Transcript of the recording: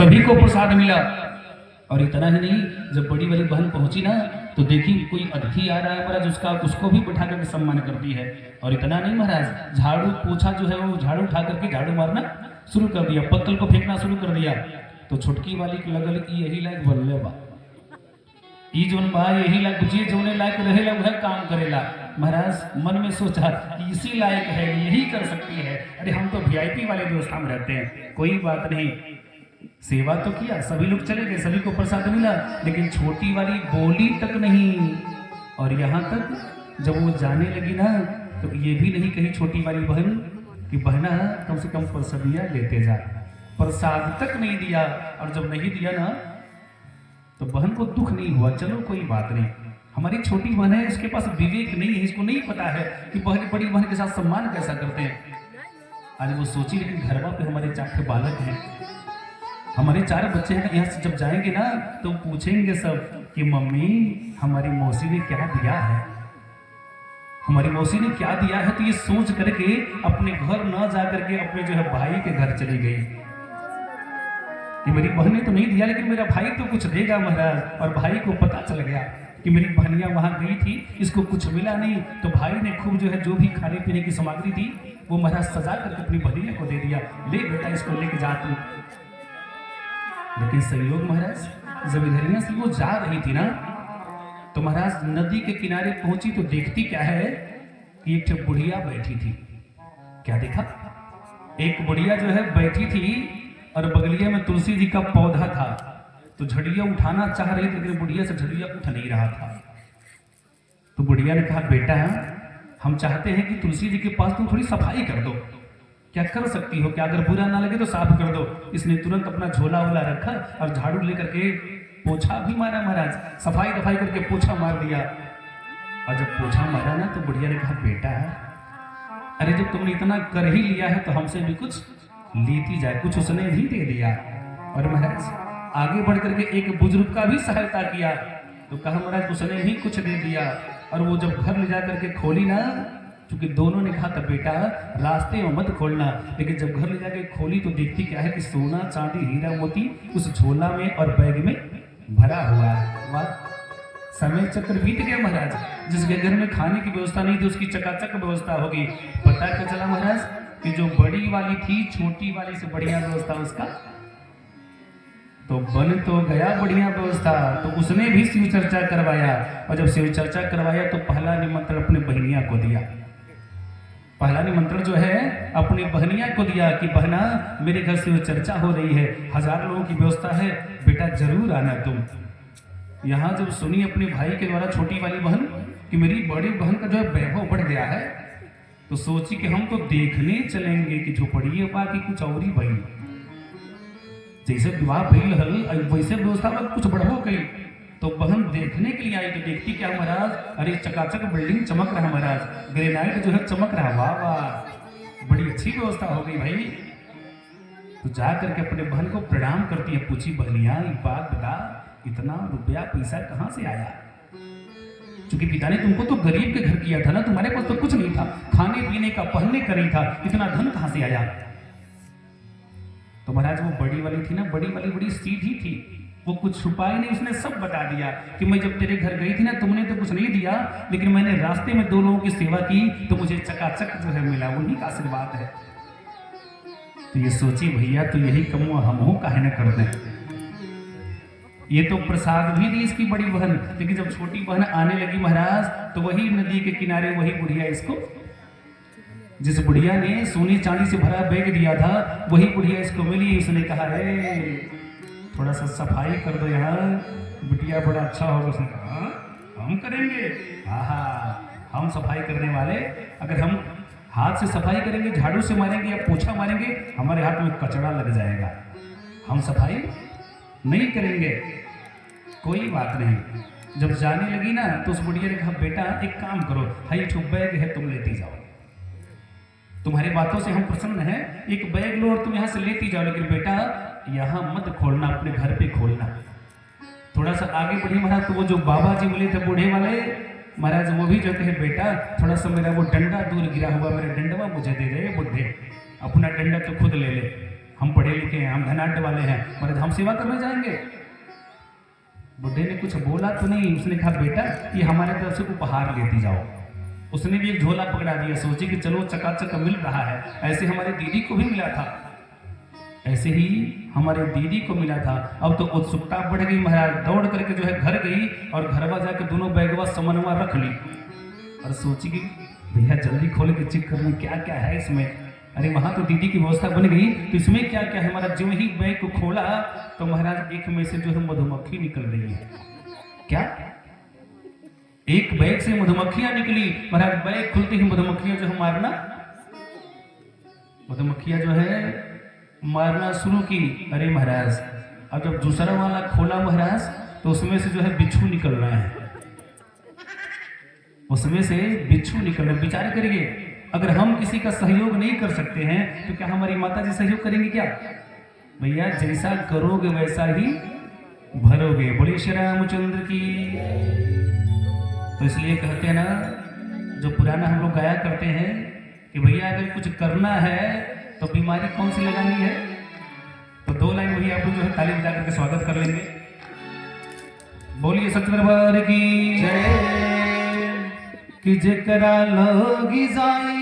सभी को प्रसाद मिला। और इतना ही नहीं, जब बड़ी वाली बहन पहुंची ना तो देखी कोई अतिथि आ रहा है महाराज, उसको भी बिठा करके सम्मान करती है। और इतना नहीं महाराज, झाड़ू पोछा जो है वो झाड़ू उठा करके झाड़ू मारना शुरू कर दिया, पत्तल को फेंकना शुरू कर दिया। तो छुटकी वाली के लगल कि यही लायक बल्ले बा, ई जोन बा यही लायक बुझिए, जोने लायक रहेला वह काम करेला। महाराज मन में सोचा कि इसी लायक है, यही कर सकती है। अरे हम तो वीआईपी वाले व्यवस्था में रहते हैं, कोई बात नहीं। सेवा तो किया, सभी लोग चले गए, सभी को प्रसाद मिला, लेकिन छोटी वाली बोली तक नहीं। और यहाँ तक जब वो जाने लगी ना तो ये भी नहीं कही छोटी वाली बहन कि बहना कम से कम प्रसादियाँ लेते जा, प्रसाद तक नहीं दिया। और जब नहीं दिया ना तो बहन को दुख नहीं हुआ, चलो कोई बात नहीं, हमारी छोटी बहन है, इसके पास विवेक नहीं है, इसको नहीं पता है कि बहन बड़ी बहन के साथ सम्मान कैसा करते हैं। आज वो सोची, लेकिन घर पे हमारे 4 बालक हैं, हमारे 4 बच्चे हैं, यहाँ से जब जाएंगे ना तो पूछेंगे सब कि मम्मी हमारी मौसी ने क्या दिया है, हमारी मौसी ने क्या दिया है। तो ये सोच करके अपने घर न जा करके अपने जो है भाई के घर चली गई कि मेरी बहन ने तो नहीं दिया, लेकिन मेरा भाई तो कुछ देगा महाराज। और भाई को पता चल गया कि मेरी बहनियां वहां गई थी, इसको कुछ मिला नहीं। तो भाई ने खूब जो है जो भी खाने पीने की सामग्री थी वो महाराज सजा करके अपनी बहनिया को दे दिया, ले बेटा इसको लेके जा तू। लेकिन संयोग महाराज, जब इधरिया से वो जा रही थी ना तो महाराज नदी के किनारे पहुंची तो देखती क्या है कि एक बुढ़िया बैठी थी। क्या देखा, एक बुढ़िया जो है बैठी थी और बगलिया में तुलसी जी का पौधा था। तो झड़िया उठाना चाह रही थी, लेकिन बुढ़िया से झड़िया उठ नहीं रहा था। तो बुढ़िया ने कहा, बेटा हम चाहते हैं कि तुलसी जी के पास तुम थोड़ी सफाई कर दो, क्या कर सकती हो, क्या अगर बुरा ना लगे तो साफ कर दो। इसने तुरंत अपना झोला वोला रखा और झाड़ू लेकर के पोछा भी मारा महाराज, सफाई दफाई करके पोछा मार दिया। और जब पोछा मारा ना तो बुढ़िया ने कहा, बेटा अरे जब तुमने इतना कर ही लिया है तो हमसे भी कुछ लेती जाए। कुछ उसने भी दे दिया। और महाराज आगे बढ़ करके एक बुजुर्ग का भी सहायता किया, तो कहा महाराज उसने भी कुछ दे दिया। और वो जब घर ले जा करके खोली ना, क्योंकि दोनों ने कहा था बेटा रास्ते में मत खोलना, लेकिन जब घर ले जाके खोली तो देखती क्या है कि सोना चांदी हीरा मोती उस झोला में और बैग में भरा हुआ है। वाह, समय चक्र बीत गया महाराज। जिसके घर में खाने की व्यवस्था नहीं थी उसकी चकाचक व्यवस्था होगी। पता क्या चला महाराज कि जो बड़ी वाली थी छोटी वाली से बढ़िया व्यवस्था उसका, तो बन तो गया बढ़िया व्यवस्था। तो उसने भी शिव चर्चा करवाया, और जब शिव चर्चा करवाया तो पहला निमंत्रण अपने बहनिया को दिया। पहला निमंत्रण जो है अपनी बहनिया को दिया कि बहना मेरे घर शिव चर्चा हो रही है, 1000 लोगों की व्यवस्था है, बेटा जरूर आना तुम। यहाँ जब सुनी अपने भाई के द्वारा छोटी वाली बहन कि मेरी बड़ी बहन का जो है वैभव बढ़ गया है, तो सोची कि हम तो देखने चलेंगे कि झोपड़िए पा की कुछ और ही भई, जैसे विवाह भइल हल वैसे व्यवस्था में कुछ बढ़ो गई। तो बहन देखने के लिए आई तो देखती क्या महाराज, अरे चकाचक बिल्डिंग चमक रहा महाराज, ग्रेनाइट जो है चमक रहा, वाह वाह बड़ी अच्छी व्यवस्था हो गई भाई। तो जा करके अपने बहन को प्रणाम करती है, पूछी बहनिया एक बात बता, इतना रुपया पैसा कहाँ से आया? क्योंकि पिता ने तुमको तो गरीब के घर किया था ना, तुम्हारे पास तो कुछ नहीं था, खाने पीने का पहनने का नहीं था, इतना धन कहाँ से आया? तो महाराज वो बड़ी वाली थी ना, बड़ी वाली बड़ी सीधी थी, वो कुछ छुपाई नहीं, उसने सब बता दिया कि मैं जब तेरे घर गई थी ना तुमने तो कुछ नहीं दिया, लेकिन मैंने रास्ते में 2 लोगों की सेवा की तो मुझे चकाचक जो है मिला, वही का आशीर्वाद है। तो ये सोची भैया तो यही कम हम हो काहे न कर दें। ये तो प्रसाद भी दी इसकी बड़ी बहन, लेकिन जब छोटी बहन आने लगी महाराज तो वही नदी के किनारे वही बुढ़िया इसको, जिस बुढ़िया ने सोने चांदी से भरा बैग दिया था वही बुढ़िया इसको मिली। उसने कहा है थोड़ा सा सफाई कर दो यहाँ, बिटिया बड़ा अच्छा होगा। उसने कहा हम करेंगे, हम सफाई करने वाले, अगर हम हाथ से सफाई करेंगे, झाड़ू से मारेंगे या पोछा मारेंगे, हमारे हाथ में कचरा लग जाएगा, हम सफाई नहीं करेंगे। कोई बात नहीं। जब जाने लगी ना तो उस बुढ़िया ने कहा बेटा एक काम करो, हाई ठो बैग है तुम लेती जाओ, तुम्हारी बातों से हम प्रसन्न हैं, एक बैग लो और तुम यहाँ से लेती जाओ, लेकिन बेटा यहाँ मत खोलना, अपने घर पे खोलना। थोड़ा सा आगे बढ़ी महाराज तो वो जो बाबा जी मिले थे बूढ़े वाले महाराज, वो भी जो कहे बेटा थोड़ा सा मेरा वो डंडा दूर गिरा हुआ, मेरा डंडवा मुझे दे दे बुढ़े, अपना डंडा तो खुद ले ले, हम पढ़े लिखे हैं, हम धनाढ़ वाले हैं, महाराज हम सेवा करने जाएंगे। बुढ़े ने कुछ बोला तो नहीं, उसने कहा बेटा ये हमारे तरफ से उपहार लेती जाओ। उसने भी एक झोला पकड़ा दिया, सोची कि चलो चकाचक मिल रहा है। ऐसे हमारी दीदी को भी मिला था, ऐसे ही हमारे दीदी को मिला था। अब तो उत्सुकता बढ़ गई, महाराज दौड़ करके जो है घर गई और घरवा जाके दोनों बैगवा समनवा रख ली और सोची कि भैया जल्दी खोल के चेक कर लें क्या क्या है इसमें। अरे वहां तो दीदी की व्यवस्था बन गई, तो इसमें क्या क्या है। महाराज जो ही बैग को खोला तो महाराज एक में से जो है मधुमक्खी निकल रही है। क्या? एक बैग से मधुमक्खियां निकली। महाराज बैग खुलते ही मधुमक्खियां जो है मारना, मधुमक्खियां जो है मारना शुरू की। अरे महाराज अब जब दूसरा वाला खोला महाराज तो उसमें से जो है बिच्छू निकल रहे हैं, उसमें से बिच्छू निकल रहे। विचार करिए, अगर हम किसी का सहयोग नहीं कर सकते हैं तो क्या हमारी माता जी सहयोग करेंगे क्या? भैया जैसा करोगे वैसा ही भरोगे। बोलिए श्री रामचंद्र की। तो इसलिए कहते हैं ना, जो पुराना हम लोग गाया करते हैं कि भैया अगर कुछ करना है तो बीमारी कौन सी लगानी है। तो 2 लाइन वही आप लोग जो है ताली बजा करके स्वागत कर लेंगे। बोलिए सच्चे दरबार की जय। कि जेकरा लोगी जाई